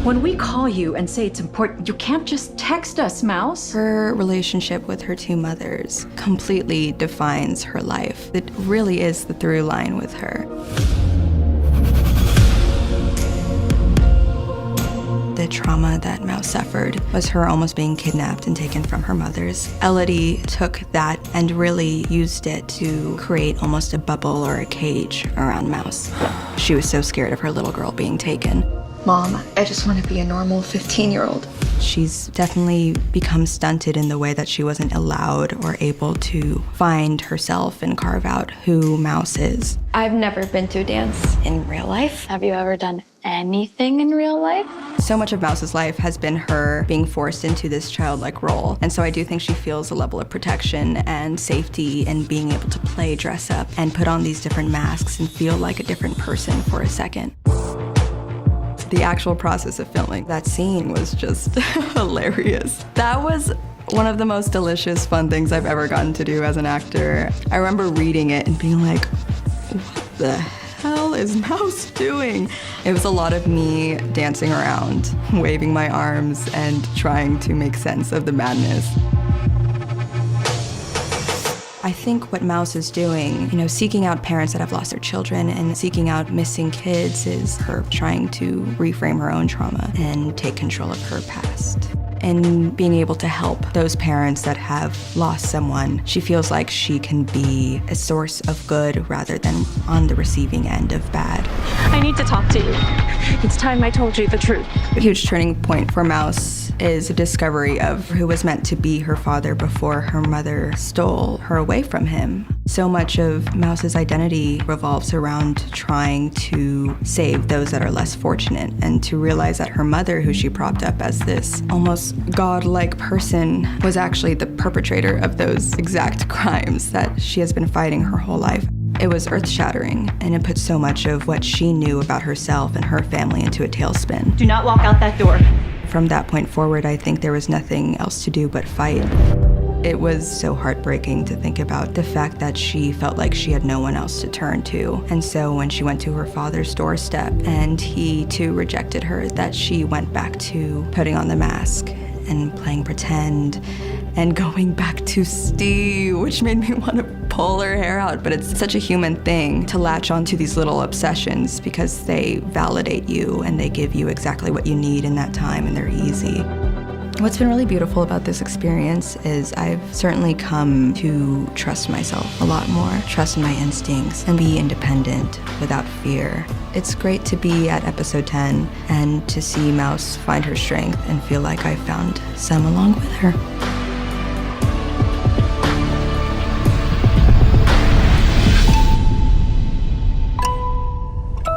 When we call you and say it's important, you can't just text us, Mouse. Her relationship with her two mothers completely defines her life. It really is the through line with her. The trauma that Mouse suffered was her almost being kidnapped and taken from her mothers. Elodie took that and really used it to create almost a bubble or a cage around Mouse. She was so scared of her little girl being taken. Mom, I just want to be a normal 15-year-old. She's definitely become stunted in the way that she wasn't allowed or able to find herself and carve out who Mouse is. I've never been to a dance in real life. Have you ever done anything in real life? So much of Mouse's life has been her being forced into this childlike role. And so I do think she feels a level of protection and safety in being able to play dress up and put on these different masks and feel like a different person for a second. The actual process of filming that scene was just hilarious. That was one of the most delicious, fun things I've ever gotten to do as an actor. I remember reading it and being like, what the hell is Mouse doing? It was a lot of me dancing around, waving my arms, and trying to make sense of the madness. I think what Mouse is doing, seeking out parents that have lost their children and seeking out missing kids is her trying to reframe her own trauma and take control of her past. And being able to help those parents that have lost someone, she feels like she can be a source of good rather than on the receiving end of bad. I need to talk to you. It's time I told you the truth. A huge turning point for Mouse is a discovery of who was meant to be her father before her mother stole her away from him. So much of Mouse's identity revolves around trying to save those that are less fortunate and to realize that her mother, who she propped up as this almost godlike person, was actually the perpetrator of those exact crimes that she has been fighting her whole life. It was earth-shattering, and it put so much of what she knew about herself and her family into a tailspin. Do not walk out that door. From that point forward, I think there was nothing else to do but fight. It was so heartbreaking to think about the fact that she felt like she had no one else to turn to. And so when she went to her father's doorstep and he too rejected her, that she went back to putting on the mask and playing pretend and going back to Steve, which made me want to pull her hair out. But it's such a human thing to latch onto these little obsessions because they validate you and they give you exactly what you need in that time and they're easy. What's been really beautiful about this experience is I've certainly come to trust myself a lot more, trust in my instincts, and be independent without fear. It's great to be at episode 10 and to see Mouse find her strength and feel like I found some along with her.